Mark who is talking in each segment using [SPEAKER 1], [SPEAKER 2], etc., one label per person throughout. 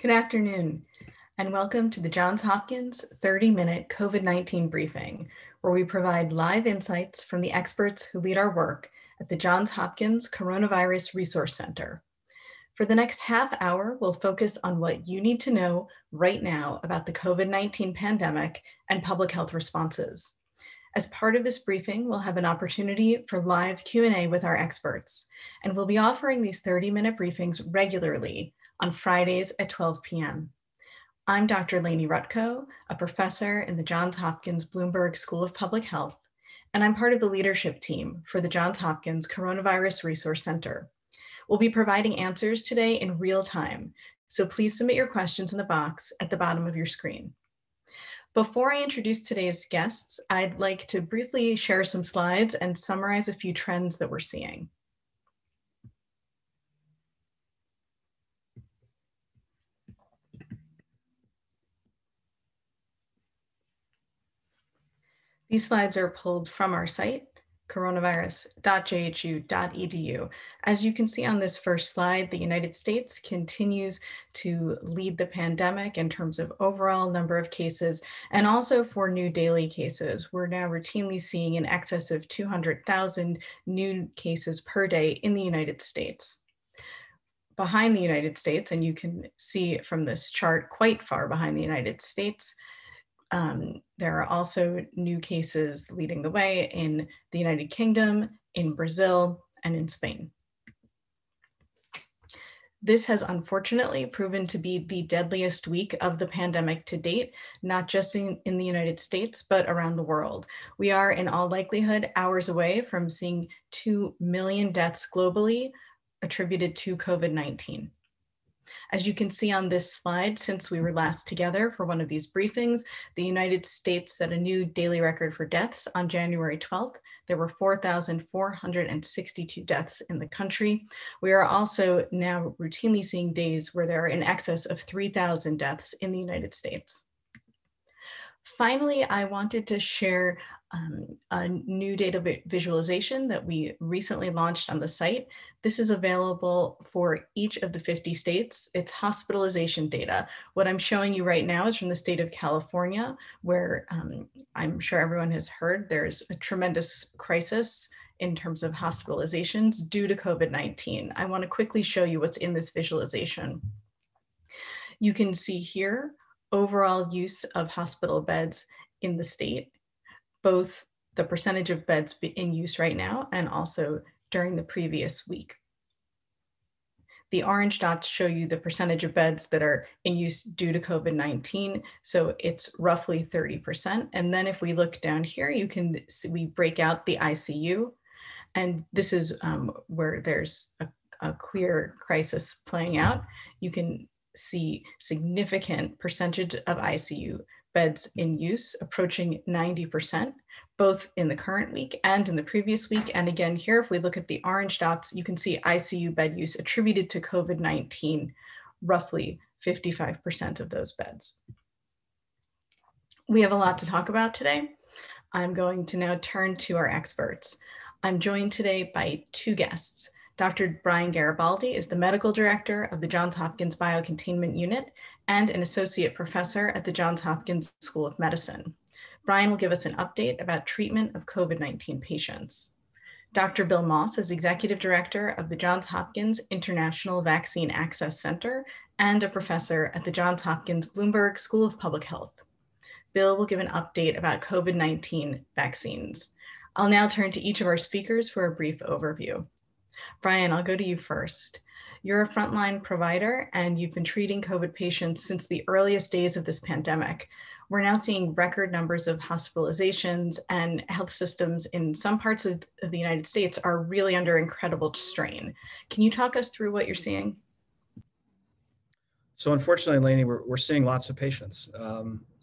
[SPEAKER 1] Good afternoon, and welcome to the Johns Hopkins 30-minute COVID-19 briefing, where we provide live insights from the experts who lead our work at the Johns Hopkins Coronavirus Resource Center. For the next half hour, we'll focus on what you need to know right now about the COVID-19 pandemic and public health responses. As part of this briefing, we'll have an opportunity for live Q&A with our experts, and we'll be offering these 30-minute briefings regularly on Fridays at 12 p.m. I'm Dr. Lainie Rutkow, a professor in the Johns Hopkins Bloomberg School of Public Health, and I'm part of the leadership team for the Johns Hopkins Coronavirus Resource Center. We'll be providing answers today in real time, so please submit your questions in the box at the bottom of your screen. Before I introduce today's guests, I'd like to briefly share some slides and summarize a few trends that we're seeing. These slides are pulled from our site, coronavirus.jhu.edu. As you can see on this first slide, the United States continues to lead the pandemic in terms of overall number of cases and also for new daily cases. We're now routinely seeing in excess of 200,000 new cases per day in the United States. Behind the United States, and you can see from this chart quite far behind the United States, there are also new cases leading the way in the United Kingdom, in Brazil, and in Spain. This has unfortunately proven to be the deadliest week of the pandemic to date, not just in the United States, but around the world. We are in all likelihood hours away from seeing 2 million deaths globally attributed to COVID-19. As you can see on this slide, since we were last together for one of these briefings, the United States set a new daily record for deaths on January 12th. There were 4,462 deaths in the country. We are also now routinely seeing days where there are in excess of 3,000 deaths in the United States. Finally, I wanted to share a new data visualization that we recently launched on the site. This is available for each of the 50 states. It's hospitalization data. What I'm showing you right now is from the state of California, where I'm sure everyone has heard there's a tremendous crisis in terms of hospitalizations due to COVID-19. I want to quickly show you what's in this visualization. You can see here overall use of hospital beds in the state, both the percentage of beds in use right now and also during the previous week. The orange dots show you the percentage of beds that are in use due to COVID-19. So it's roughly 30%. And then if we look down here, you can see we break out the ICU. And this is where there's a clear crisis playing out. You can see significant percentage of ICU beds in use, approaching 90%, both in the current week and in the previous week. And again, here, if we look at the orange dots, you can see ICU bed use attributed to COVID-19, roughly 55% of those beds. We have a lot to talk about today. I'm going to now turn to our experts. I'm joined today by two guests. Dr. Brian Garibaldi is the medical director of the Johns Hopkins Biocontainment Unit and an associate professor at the Johns Hopkins School of Medicine. Brian will give us an update about treatment of COVID-19 patients. Dr. Bill Moss is executive director of the Johns Hopkins International Vaccine Access Center and a professor at the Johns Hopkins Bloomberg School of Public Health. Bill will give an update about COVID-19 vaccines. I'll now turn to each of our speakers for a brief overview. Brian, I'll go to you first. You're a frontline provider and you've been treating COVID patients since the earliest days of this pandemic. We're now seeing record numbers of hospitalizations, and health systems in some parts of the United States are really under incredible strain. Can you talk us through what you're seeing?
[SPEAKER 2] So unfortunately, Lainey, we're seeing lots of patients.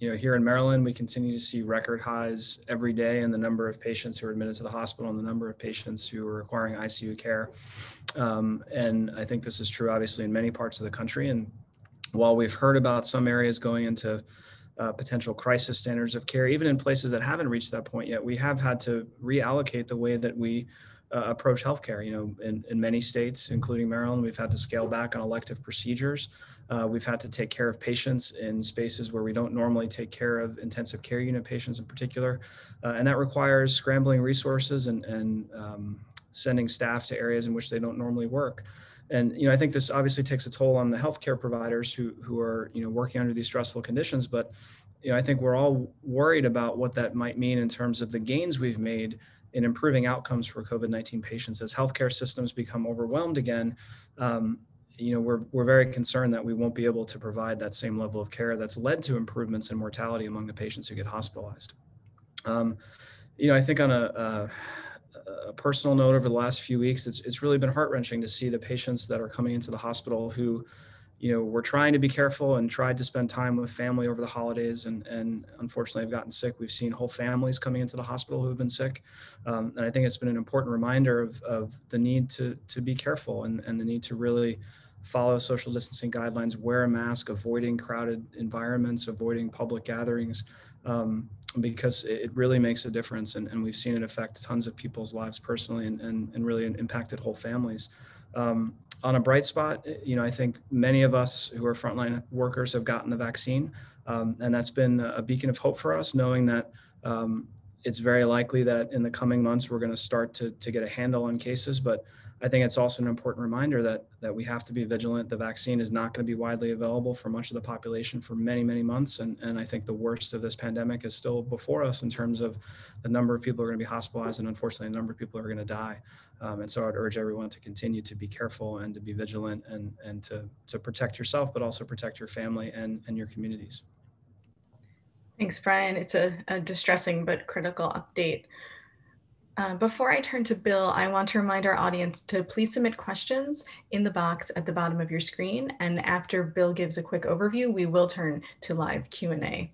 [SPEAKER 2] Here in Maryland, we continue to see record highs every day in the number of patients who are admitted to the hospital and the number of patients who are requiring ICU care. And I think this is true, obviously, in many parts of the country. And while we've heard about some areas going into potential crisis standards of care, even in places that haven't reached that point yet, we have had to reallocate the way that we approach healthcare. In many states, including Maryland, we've had to scale back on elective procedures. We've had to take care of patients in spaces where we don't normally take care of intensive care unit patients in particular. And that requires scrambling resources and sending staff to areas in which they don't normally work. And I think this obviously takes a toll on the healthcare providers who are working under these stressful conditions. But I think we're all worried about what that might mean in terms of the gains we've made in improving outcomes for COVID-19 patients as healthcare systems become overwhelmed again. We're very concerned that we won't be able to provide that same level of care that's led to improvements in mortality among the patients who get hospitalized. I think on a personal note, over the last few weeks, it's really been heart-wrenching to see the patients that are coming into the hospital who, were trying to be careful and tried to spend time with family over the holidays and unfortunately have gotten sick. We've seen whole families coming into the hospital who have been sick. And I think it's been an important reminder of the need to be careful and the need to really follow social distancing guidelines, wear a mask, avoiding crowded environments, avoiding public gatherings, because it really makes a difference. And we've seen it affect tons of people's lives personally and really impacted whole families. On a bright spot, I think many of us who are frontline workers have gotten the vaccine. And that's been a beacon of hope for us, knowing that it's very likely that in the coming months, we're going to start to get a handle on cases. But I think it's also an important reminder that we have to be vigilant. The vaccine is not going to be widely available for much of the population for many, many months. And I think the worst of this pandemic is still before us in terms of the number of people who are going to be hospitalized and unfortunately the number of people who are going to die. And so I'd urge everyone to continue to be careful and to be vigilant and to protect yourself, but also protect your family and your communities.
[SPEAKER 1] Thanks, Brian. It's a distressing but critical update. Before I turn to Bill, I want to remind our audience to please submit questions in the box at the bottom of your screen. And after Bill gives a quick overview, we will turn to live Q&A.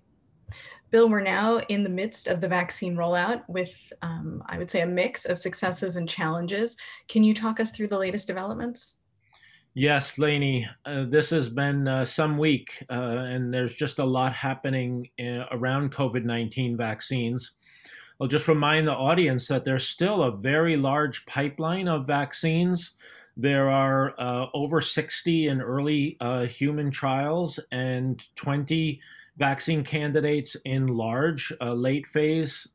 [SPEAKER 1] Bill, we're now in the midst of the vaccine rollout with, I would say, a mix of successes and challenges. Can you talk us through the latest developments?
[SPEAKER 3] Yes, Lainie, this has been some week, and there's just a lot happening around COVID-19 vaccines. I'll just remind the audience that there's still a very large pipeline of vaccines. There are over 60 in early human trials and 20 vaccine candidates in large late phase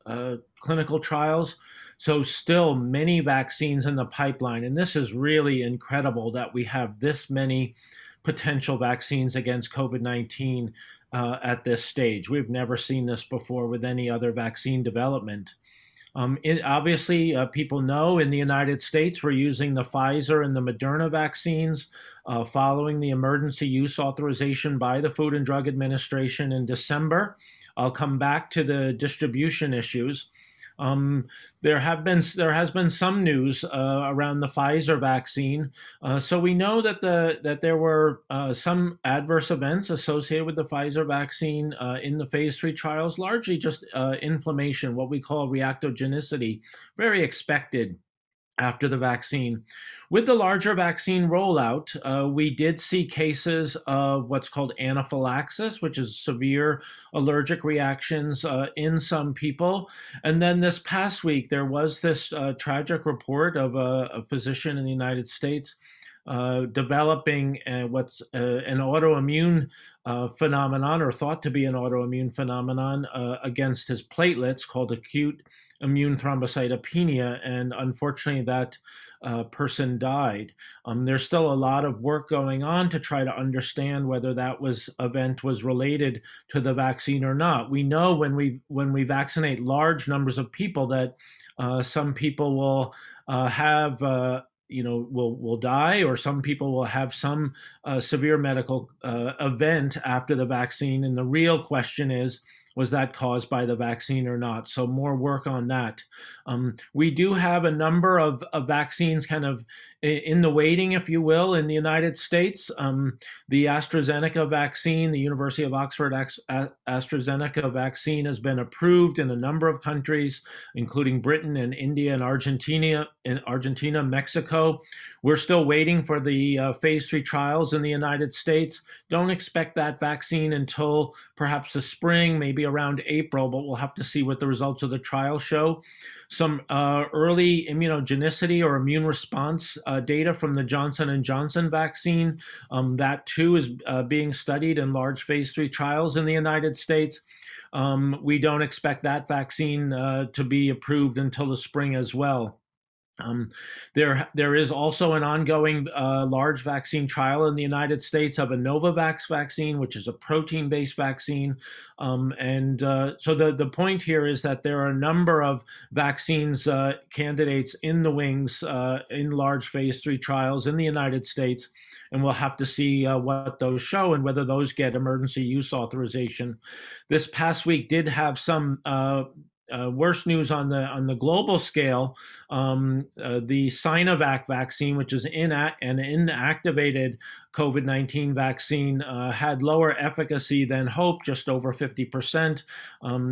[SPEAKER 3] clinical trials. So still many vaccines in the pipeline. And this is really incredible that we have this many potential vaccines against COVID-19 at this stage. We've never seen this before with any other vaccine development. Obviously, people know in the United States, we're using the Pfizer and the Moderna vaccines following the emergency use authorization by the Food and Drug Administration in December. I'll come back to the distribution issues. There has been some news around the Pfizer vaccine. So we know that there were some adverse events associated with the Pfizer vaccine in the phase 3 trials, largely just inflammation, what we call reactogenicity, very expected after the vaccine. With the larger vaccine rollout, we did see cases of what's called anaphylaxis, which is severe allergic reactions in some people. And then this past week, there was this tragic report of a physician in the United States developing what's an autoimmune phenomenon, or thought to be an autoimmune phenomenon against his platelets, called acute immune thrombocytopenia, and unfortunately that person died. There's still a lot of work going on to try to understand whether that event was related to the vaccine or not. We know when we vaccinate large numbers of people that some people will have will die, or some people will have some severe medical event after the vaccine. And the real question is, was that caused by the vaccine or not? So more work on that. We do have a number of vaccines kind of in the waiting, if you will, in the United States. The AstraZeneca vaccine, the University of Oxford AstraZeneca vaccine has been approved in a number of countries, including Britain and India and Argentina, Mexico. We're still waiting for the phase 3 trials in the United States. Don't expect that vaccine until perhaps the spring, maybe maybe around April, but we'll have to see what the results of the trial show. Some early immunogenicity or immune response data from the Johnson & Johnson vaccine. That too is being studied in large phase 3 trials in the United States. We don't expect that vaccine to be approved until the spring as well. There is also an ongoing large vaccine trial in the United States of a Novavax vaccine, which is a protein-based vaccine. So the point here is that there are a number of vaccines candidates in the wings in large phase 3 trials in the United States, and we'll have to see what those show and whether those get emergency use authorization. This past week did have some worse news on the global scale. The Sinovac vaccine, which is an inactivated COVID-19 vaccine, had lower efficacy than hoped, just over 50%.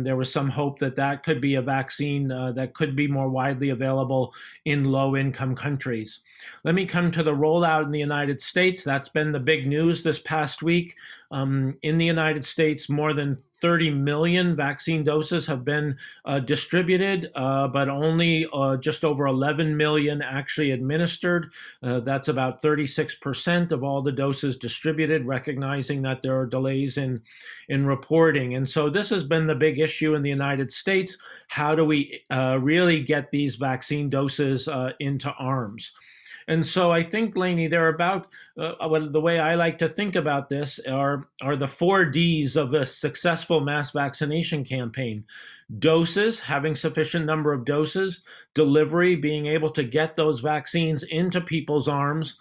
[SPEAKER 3] There was some hope that that could be a vaccine that could be more widely available in low-income countries. Let me come to the rollout in the United States. That's been the big news this past week. In the United States, more than 30 million vaccine doses have been distributed, but only just over 11 million actually administered. That's about 36% of all the doses distributed, recognizing that there are delays in reporting. And so this has been the big issue in the United States. How do we really get these vaccine doses into arms? And so I think, Lainie, they're about, the way I like to think about this are the 4 Ds of a successful mass vaccination campaign. Doses, having sufficient number of doses, delivery, being able to get those vaccines into people's arms,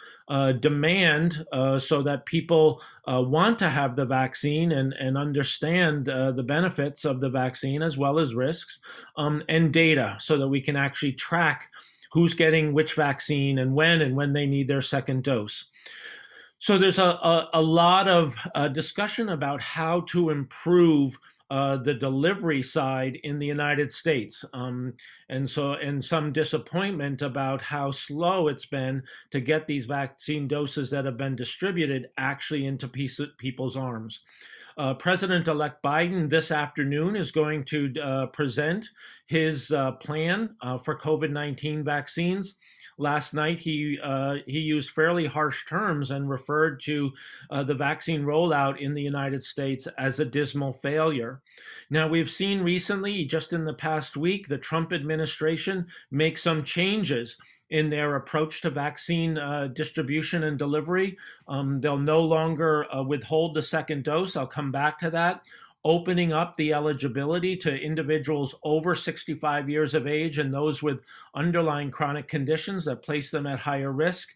[SPEAKER 3] demand so that people want to have the vaccine and understand the benefits of the vaccine as well as risks, and data so that we can actually track who's getting which vaccine and when they need their second dose. So there's a lot of discussion about how to improve the delivery side in the United States. And some disappointment about how slow it's been to get these vaccine doses that have been distributed actually into people's arms. President-elect Biden this afternoon is going to present his plan for COVID-19 vaccines. Last night, he used fairly harsh terms and referred to the vaccine rollout in the United States as a dismal failure. Now, we've seen recently, just in the past week, the Trump administration make some changes in their approach to vaccine distribution and delivery. They'll no longer withhold the second dose. I'll come back to that. Opening up the eligibility to individuals over 65 years of age and those with underlying chronic conditions that place them at higher risk.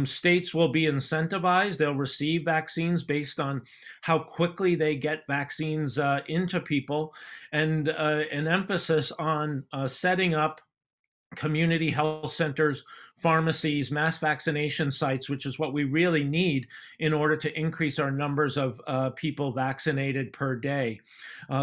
[SPEAKER 3] States will be incentivized. They'll receive vaccines based on how quickly they get vaccines into people, and an emphasis on setting up community health centers, pharmacies, mass vaccination sites, which is what we really need in order to increase our numbers of people vaccinated per day.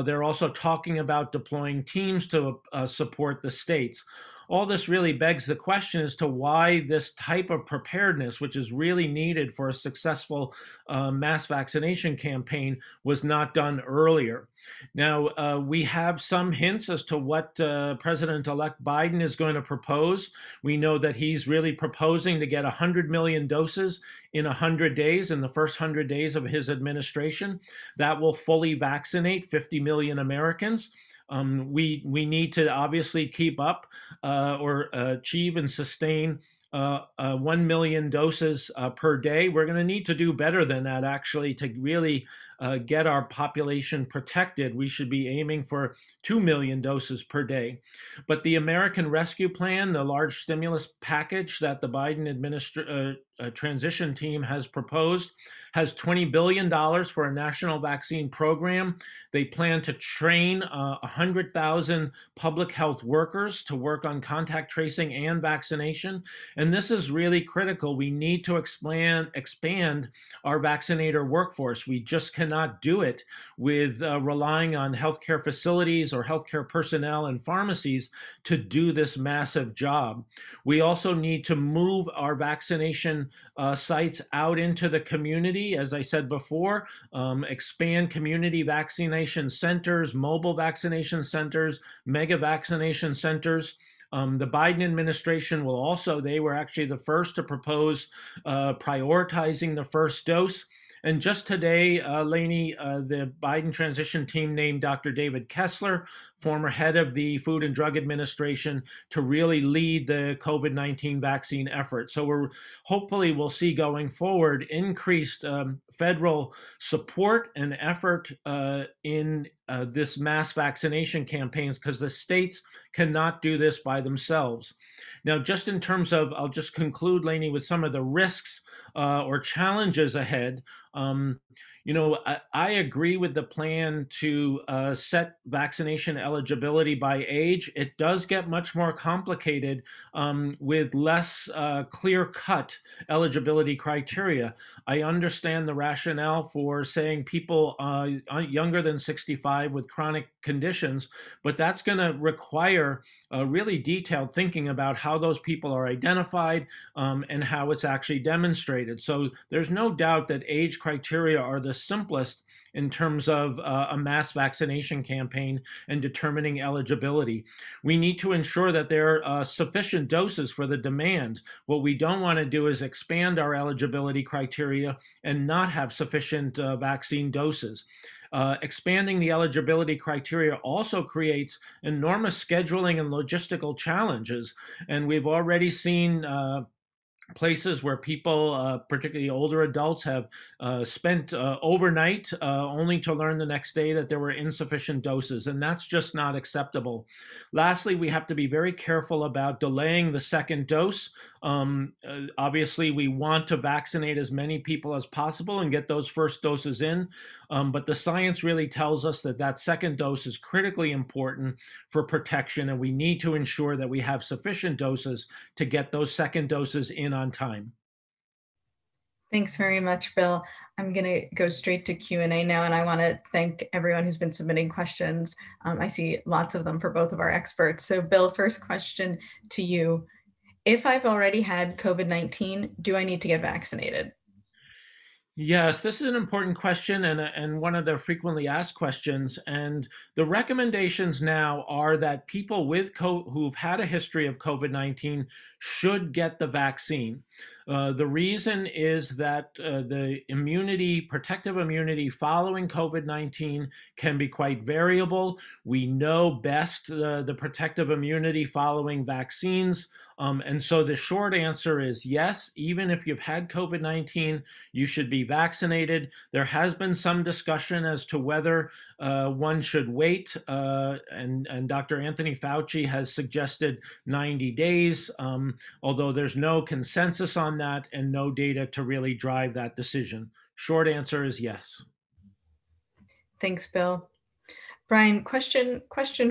[SPEAKER 3] They're also talking about deploying teams to support the states. All this really begs the question as to why this type of preparedness, which is really needed for a successful mass vaccination campaign, was not done earlier. Now, we have some hints as to what President-elect Biden is going to propose. We know that he's really proposing to get 100 million doses in 100 days, in the first 100 days of his administration. That will fully vaccinate 50 million Americans. We need to obviously keep up or achieve and sustain 1 million doses per day. We're going to need to do better than that, actually, to really get our population protected. We should be aiming for 2 million doses per day. But the American Rescue Plan, the large stimulus package that the Biden transition team has proposed, has $20 billion for a national vaccine program. They plan to train 100,000 public health workers to work on contact tracing and vaccination. And this is really critical. We need to expand our vaccinator workforce. We just cannot do it with relying on healthcare facilities or healthcare personnel and pharmacies to do this massive job. We also need to move our vaccination vaccination sites out into the community, as I said before, expand community vaccination centers, mobile vaccination centers, mega vaccination centers. The Biden administration will also, they were actually the first to propose prioritizing the first dose. And just today, Lainie, the Biden transition team named Dr. David Kessler, former head of the Food and Drug Administration, to really lead the COVID-19 vaccine effort. So hopefully we'll see going forward increased federal support and effort in this mass vaccination campaigns, because the states cannot do this by themselves. Now, just in terms of, I'll just conclude, Lainie, with some of the risks or challenges ahead. I agree with the plan to set vaccination eligibility by age. It does get much more complicated with less clear-cut eligibility criteria. I understand the rationale for saying people younger than 65 with chronic conditions, but that's going to require really detailed thinking about how those people are identified and how it's actually demonstrated. So there's no doubt that age criteria are the simplest in terms of a mass vaccination campaign and determining eligibility. We need to ensure that there are sufficient doses for the demand. What we don't want to do is expand our eligibility criteria and not have sufficient vaccine doses. Expanding the eligibility criteria also creates enormous scheduling and logistical challenges. And we've already seen places where people, particularly older adults, have spent overnight only to learn the next day that there were insufficient doses, and that's just not acceptable. Lastly, we have to be very careful about delaying the second dose. Obviously, we want to vaccinate as many people as possible and get those first doses in, but the science really tells us that that second dose is critically important for protection, and we need to ensure that we have sufficient doses to get those second doses in on time.
[SPEAKER 1] Thanks very much, Bill. I'm going to go straight to Q&A now, and I want to thank everyone who's been submitting questions. I see lots of them for both of our experts. So Bill, first question to you. If I've already had COVID-19, do I need to get vaccinated?
[SPEAKER 3] Yes, this is an important question and one of the frequently asked questions. And the recommendations now are that people who've had a history of COVID-19 should get the vaccine. The reason is that the protective immunity following COVID-19 can be quite variable. We know best the protective immunity following vaccines. And so the short answer is yes, even if you've had COVID-19, you should be vaccinated. There has been some discussion as to whether one should wait, and Dr. Anthony Fauci has suggested 90 days, although there's no consensus on that and no data to really drive that decision. Short answer is yes.
[SPEAKER 1] Thanks, Bill. Brian, question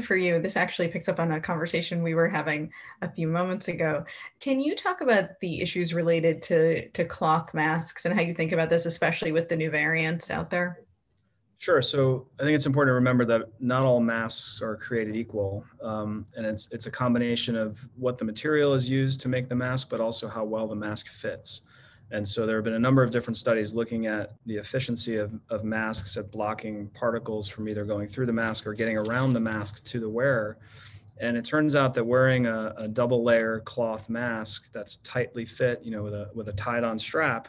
[SPEAKER 1] for you. This actually picks up on a conversation we were having a few moments ago. Can you talk about the issues related to cloth masks and how you think about this, especially with the new variants out there?
[SPEAKER 2] Sure. So I think it's important to remember that not all masks are created equal. And it's a combination of what the material is used to make the mask, but also how well the mask fits. And so there have been a number of different studies looking at the efficiency of masks at blocking particles from either going through the mask or getting around the mask to the wearer. And it turns out that wearing a double layer cloth mask that's tightly fit, with a tied on strap,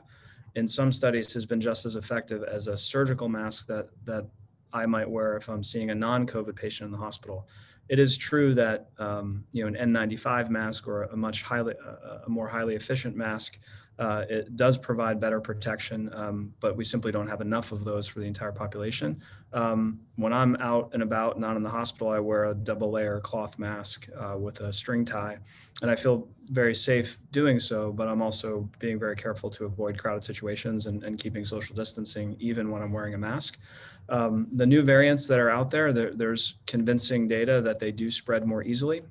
[SPEAKER 2] in some studies has been just as effective as a surgical mask that I might wear if I'm seeing a non-COVID patient in the hospital. It is true that an N95 mask or a more highly efficient mask, it does provide better protection, but we simply don't have enough of those for the entire population. When I'm out and about, not in the hospital, I wear a double layer cloth mask with a string tie, and I feel very safe doing so, but I'm also being very careful to avoid crowded situations and keeping social distancing even when I'm wearing a mask. The new variants that are out there's convincing data that they do spread more easily.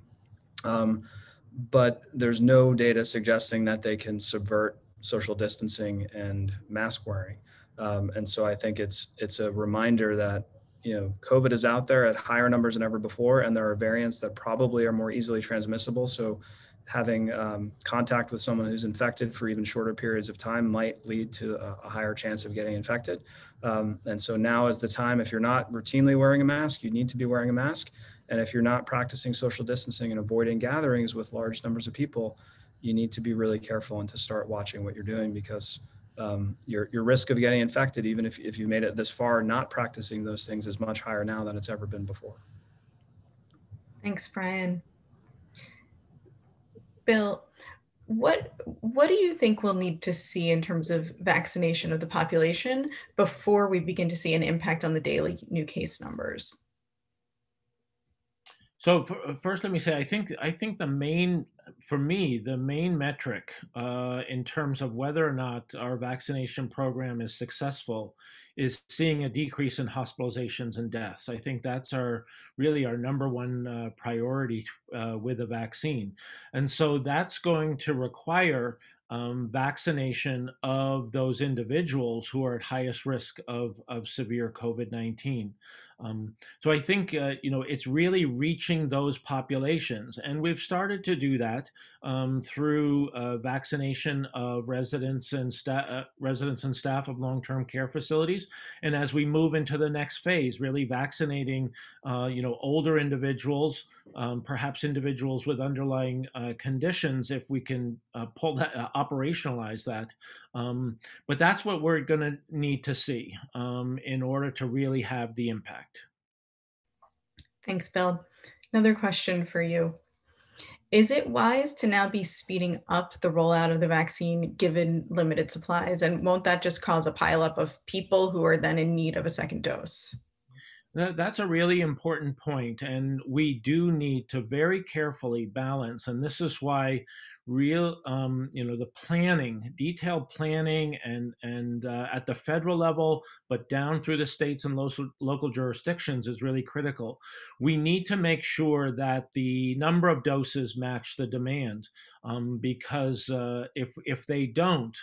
[SPEAKER 2] But there's no data suggesting that they can subvert social distancing and mask wearing. And so I think it's a reminder that, COVID is out there at higher numbers than ever before, and there are variants that probably are more easily transmissible. So having contact with someone who's infected for even shorter periods of time might lead to a higher chance of getting infected. And so now is the time, if you're not routinely wearing a mask, you need to be wearing a mask. And if you're not practicing social distancing and avoiding gatherings with large numbers of people, you need to be really careful and to start watching what you're doing, because your risk of getting infected, even if you made it this far, not practicing those things, is much higher now than it's ever been before.
[SPEAKER 1] Thanks, Brian. Bill, what do you think we'll need to see in terms of vaccination of the population before we begin to see an impact on the daily new case numbers?
[SPEAKER 3] So first, let me say, I think the main, for me, the main metric in terms of whether or not our vaccination program is successful is seeing a decrease in hospitalizations and deaths. I think that's really our number one priority with the vaccine. And so that's going to require vaccination of those individuals who are at highest risk of severe COVID-19. So I think it's really reaching those populations, and we've started to do that through vaccination of residents and staff of long-term care facilities. And as we move into the next phase, really vaccinating older individuals, perhaps individuals with underlying conditions, if we can operationalize that. But that's what we're going to need to see in order to really have the impact.
[SPEAKER 1] Thanks, Bill. Another question for you. Is it wise to now be speeding up the rollout of the vaccine given limited supplies? And won't that just cause a pileup of people who are then in need of a second dose?
[SPEAKER 3] That's a really important point, and we do need to very carefully balance. And this is why the planning, detailed planning, and at the federal level, but down through the states and local jurisdictions is really critical. We need to make sure that the number of doses match the demand, because if they don't,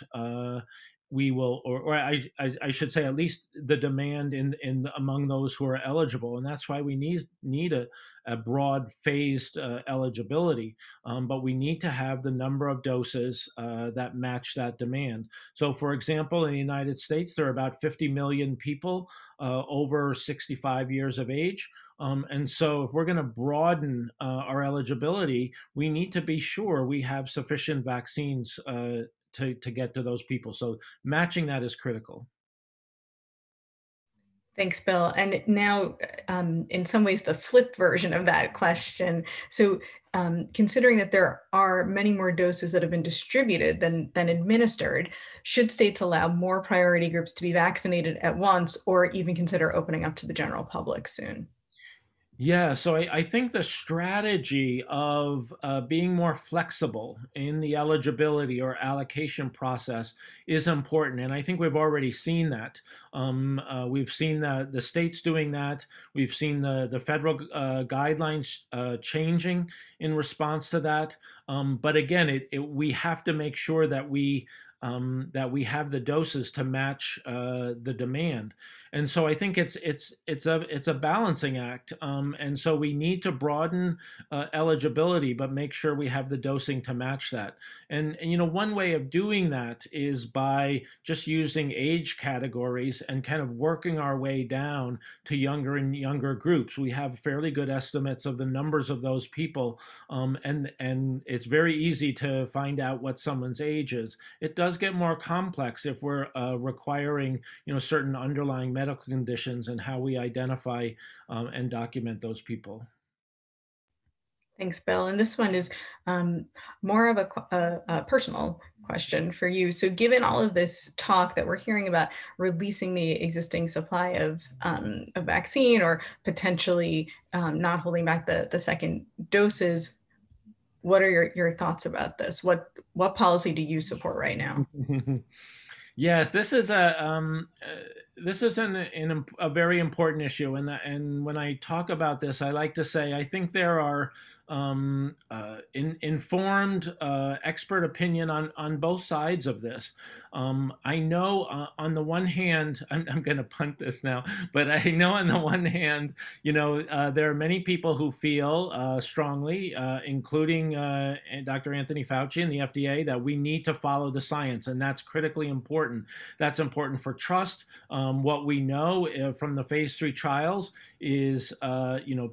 [SPEAKER 3] we will, or I should say, at least the demand in among those who are eligible, and that's why we need a broad phased eligibility. But we need to have the number of doses that match that demand. So, for example, in the United States, there are about 50 million people over 65 years of age. And so if we're going to broaden our eligibility, we need to be sure we have sufficient vaccines to get to those people. So matching that is critical.
[SPEAKER 1] Thanks, Bill. And now, in some ways, the flip version of that question. So considering that there are many more doses that have been distributed than administered, should states allow more priority groups to be vaccinated at once, or even consider opening up to the general public soon?
[SPEAKER 3] Yeah, so I think the strategy of being more flexible in the eligibility or allocation process is important, and I think we've already seen that. We've seen the states doing that. We've seen the federal guidelines changing in response to that. But again, we have to make sure that we have the doses to match the demand. And so I think it's a balancing act. And so we need to broaden eligibility, but make sure we have the dosing to match that. And one way of doing that is by just using age categories and kind of working our way down to younger and younger groups. We have fairly good estimates of the numbers of those people, and it's very easy to find out what someone's age is. It does get more complex if we're requiring certain underlying medical conditions and how we identify and document those people.
[SPEAKER 1] Thanks, Bill. And this one is more of a personal question for you. So given all of this talk that we're hearing about releasing the existing supply of a vaccine, or potentially not holding back the second doses, what are your thoughts about this? What policy do you support right now?
[SPEAKER 3] Yes, this is a very important issue, and when I talk about this, I like to say I think there are informed expert opinion on both sides of this. I know on the one hand, I'm going to punt this now, but I know on the one hand, there are many people who feel strongly, including Dr. Anthony Fauci and the FDA, that we need to follow the science, and that's critically important. That's important for trust. What we know from the phase 3 trials is,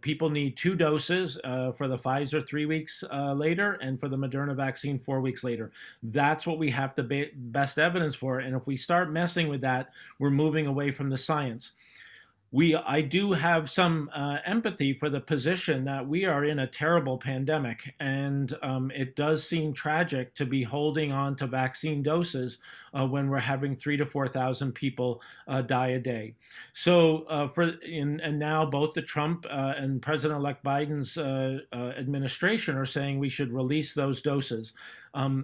[SPEAKER 3] people need 2 doses for the Pfizer 3 weeks later, and for the Moderna vaccine 4 weeks later. That's what we have the best evidence for. And if we start messing with that, we're moving away from the science. I do have some empathy for the position that we are in a terrible pandemic, and it does seem tragic to be holding on to vaccine doses when we're having 3,000 to 4,000 people die a day. So and now both the Trump and President-elect Biden's administration are saying we should release those doses.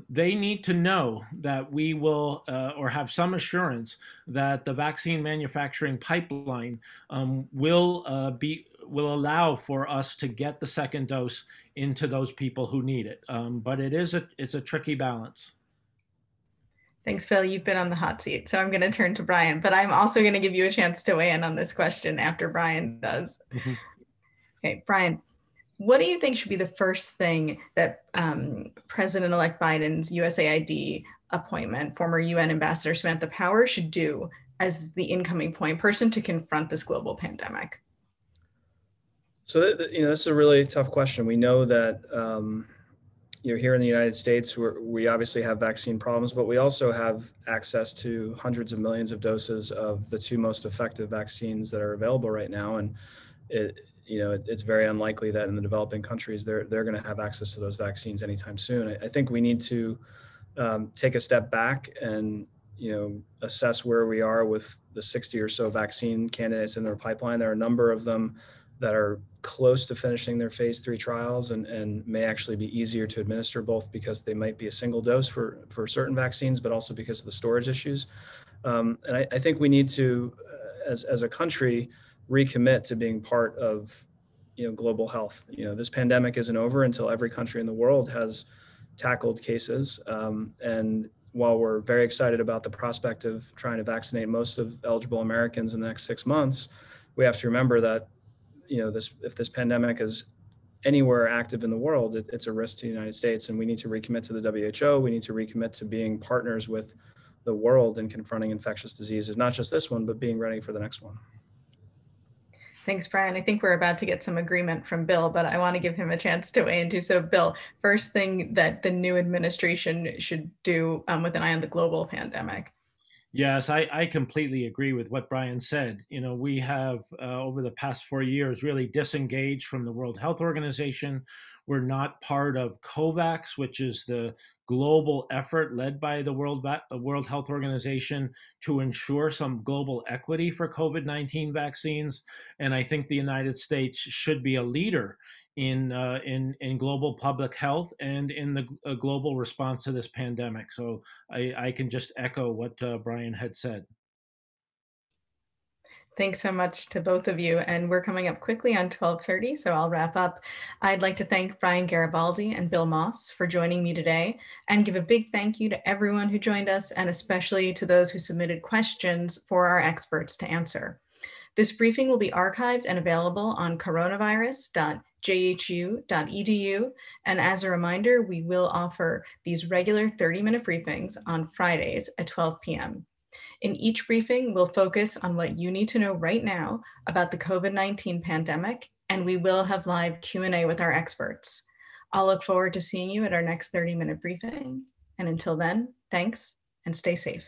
[SPEAKER 3] They need to know that we will, or have some assurance that the vaccine manufacturing pipeline will allow for us to get the second dose into those people who need it. But it's a tricky balance.
[SPEAKER 1] Thanks, Phil. You've been on the hot seat, so I'm going to turn to Brian, but I'm also going to give you a chance to weigh in on this question after Brian does. Mm-hmm. Okay, Brian, what do you think should be the first thing that President-elect Biden's USAID appointment, former UN Ambassador Samantha Power, should do as the incoming point person to confront this global pandemic?
[SPEAKER 2] So, this is a really tough question. We know that, here in the United States, we obviously have vaccine problems, but we also have access to hundreds of millions of doses of the 2 most effective vaccines that are available right now. And it's very unlikely that in the developing countries, they're going to have access to those vaccines anytime soon. I think we need to take a step back and, assess where we are with the 60 or so vaccine candidates in their pipeline. There are a number of them that are close to finishing their phase 3 trials and may actually be easier to administer, both because they might be a single dose for certain vaccines, but also because of the storage issues. And I think we need to, as a country, recommit to being part of, global health. This pandemic isn't over until every country in the world has tackled cases. And while we're very excited about the prospect of trying to vaccinate most of eligible Americans in the next 6 months, we have to remember that, if this pandemic is anywhere active in the world, it's a risk to the United States, and we need to recommit to the WHO. We need to recommit to being partners with the world in confronting infectious diseases, not just this one, but being ready for the next one.
[SPEAKER 1] Thanks, Brian. I think we're about to get some agreement from Bill, but I want to give him a chance to weigh in too. So, Bill, first thing that the new administration should do with an eye on the global pandemic.
[SPEAKER 3] Yes, I completely agree with what Brian said. We have, over the past 4 years, really disengaged from the World Health Organization. We're not part of COVAX, which is the global effort led by the World Health Organization to ensure some global equity for COVID-19 vaccines. And I think the United States should be a leader in global public health and in the global response to this pandemic. So I can just echo what Brian had said.
[SPEAKER 1] Thanks so much to both of you. And we're coming up quickly on 12:30, so I'll wrap up. I'd like to thank Brian Garibaldi and Bill Moss for joining me today, and give a big thank you to everyone who joined us, and especially to those who submitted questions for our experts to answer. This briefing will be archived and available on coronavirus.jhu.edu. And as a reminder, we will offer these regular 30-minute briefings on Fridays at 12 p.m. In each briefing, we'll focus on what you need to know right now about the COVID-19 pandemic, and we will have live Q&A with our experts. I'll look forward to seeing you at our next 30-minute briefing. And until then, thanks and stay safe.